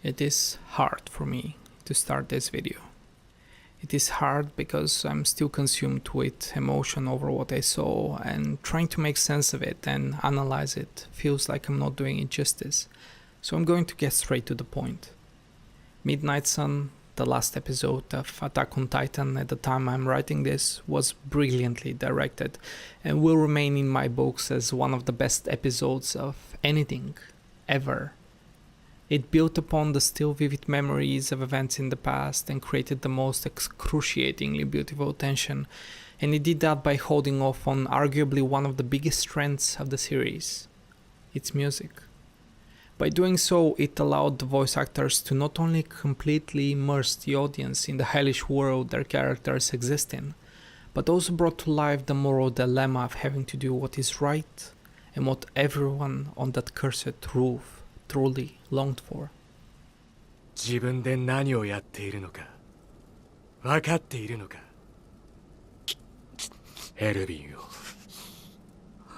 It is hard for me to start this video. It is hard because I'm still consumed with emotion over what I saw, and trying to make sense of it and analyze it feels like I'm not doing it justice. So I'm going to get straight to the point. Midnight Sun, the last episode of Attack on Titan at the time I'm writing this, was brilliantly directed and will remain in my books as one of the best episodes of anything ever. It built upon the still vivid memories of events in the past and created the most excruciatingly beautiful tension, and it did that by holding off on arguably one of the biggest strengths of the series, its music. By doing so, it allowed the voice actors to not only completely immerse the audience in the hellish world their characters exist in, but also brought to life the moral dilemma of having to do what is right and what everyone on that cursed roof truly longed for. 自分で何をやっているのか分かっているのかエルヴィンを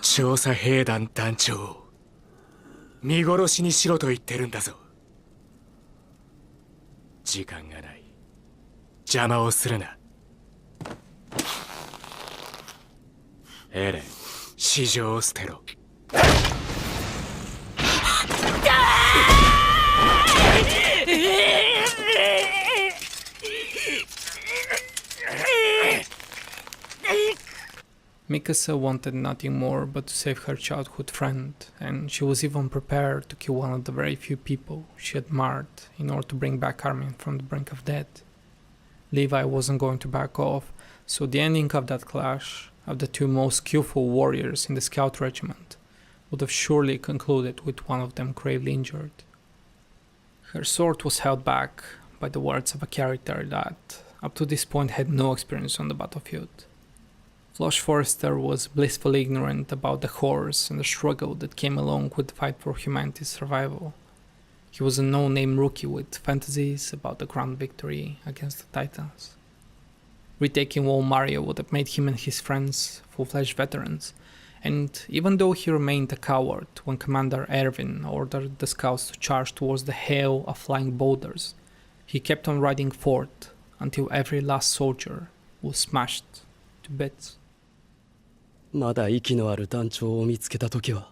調査兵団団長を見殺しにしろと言ってるんだぞ。時間がない。邪魔をするな。エレン、市場を捨てろ。Mikasa wanted nothing more but to save her childhood friend, and she was even prepared to kill one of the very few people she admired in order to bring back Armin from the brink of death. Levi wasn't going to back off, so the ending of that clash, of the two most skillful warriors in the scout regiment, would have surely concluded with one of them gravely injured. Her sword was held back by the words of a character that, up to this point, had no experience on the battlefield. Flush Forrester was blissfully ignorant about the horrors and the struggle that came along with the fight for humanity's survival. He was a no-name rookie with fantasies about the grand victory against the Titans. Retaking Wall Mario would have made him and his friends full-fledged veterans, and even though he remained a coward when Commander Erwin ordered the scouts to charge towards the hail of flying boulders, he kept on riding forth until every last soldier was smashed to bits. まだ息のある団長を見つけた時は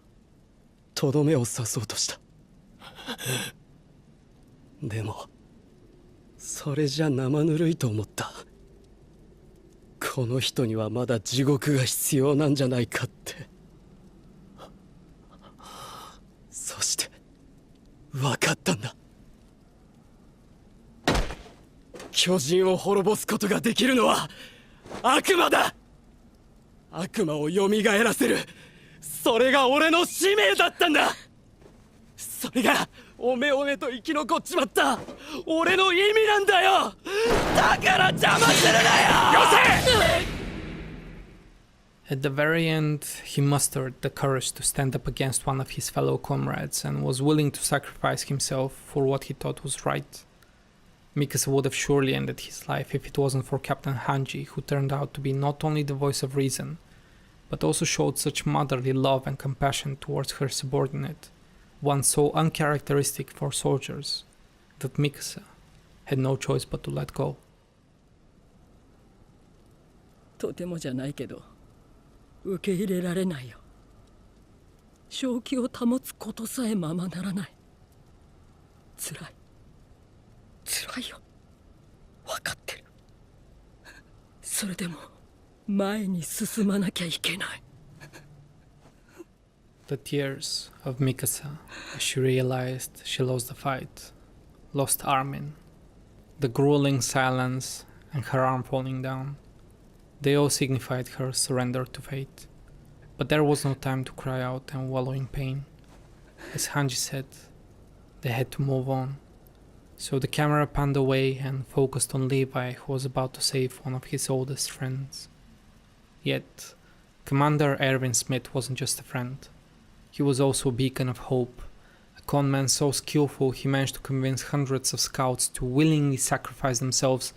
とどめを刺そうとしたでもそれじゃ生ぬるいと思った。この人にはまだ地獄が必要なんじゃないかって。そして分かったんだ。巨人を滅ぼすことができるのは悪魔だ。悪魔を蘇らせる、それが俺の使命だったんだ。それがおめおめと生き残っちまった俺の意味なんだよ。だから邪魔するなよ。よせ! At the very end, he mustered the courage to stand up against one of his fellow comrades and was willing to sacrifice himself for what he thought was right. Mikasa would have surely ended his life if it wasn't for Captain Hanji, who turned out to be not only the voice of reason, but also showed such motherly love and compassion towards her subordinate, one so uncharacteristic for soldiers, that Mikasa had no choice but to let go. とてもじゃないけど、受け入れられないよ。正気を保つことさえままならない。辛い。辛いよ。分かってる。それでも前に進まなきゃいけない。The tears of Mikasa as she realized she lost the fight, lost Armin, the grueling silence and her arm falling down, they all signified her surrender to fate. But there was no time to cry out and wallow in pain. As Hanji said, they had to move on. So the camera panned away and focused on Levi, who was about to save one of his oldest friends. Yet, Commander Erwin Smith wasn't just a friend. He was also a beacon of hope, a conman so skillful he managed to convince hundreds of scouts to willingly sacrifice themselves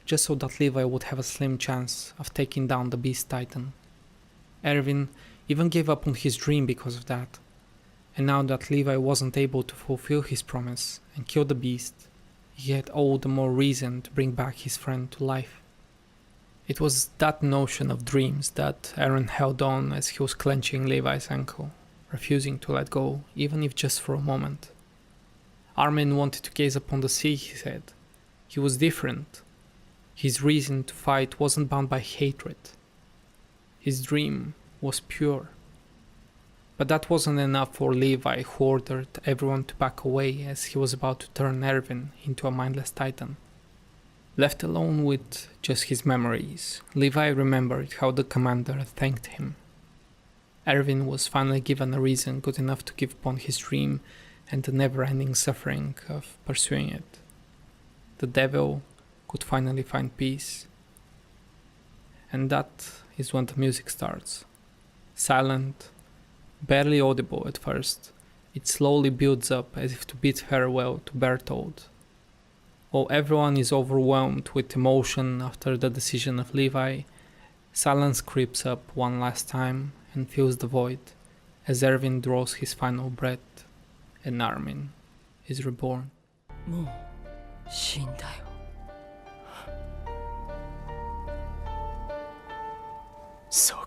just so that Levi would have a slim chance of taking down the Beast Titan. Erwin even gave up on his dream because of that, And now that Levi wasn't able to fulfill his promise and kill the beast, he had all the more reason to bring back his friend to life. It was that notion of dreams that Aaron held on as he was clenching Levi's ankle, refusing to let go, even if just for a moment. Armin wanted to gaze upon the sea, he said. He was different. His reason to fight wasn't bound by hatred. His dream was pure. But that wasn't enough for Levi, who ordered everyone to back away as he was about to turn Erwin into a mindless titan. Left alone with just his memories, Levi remembered how the commander thanked him. Erwin was finally given a reason good enough to give upon his dream and the never-ending suffering of pursuing it. The devil could finally find peace. And that is when the music starts. Silent, barely audible at first, it slowly builds up as if to bid farewell to Berthold. While everyone is overwhelmed with emotion after the decision of Levi, silence creeps up one last time and fills the void as Erwin draws his final breath and Armin is reborn. もう死んだよ。そう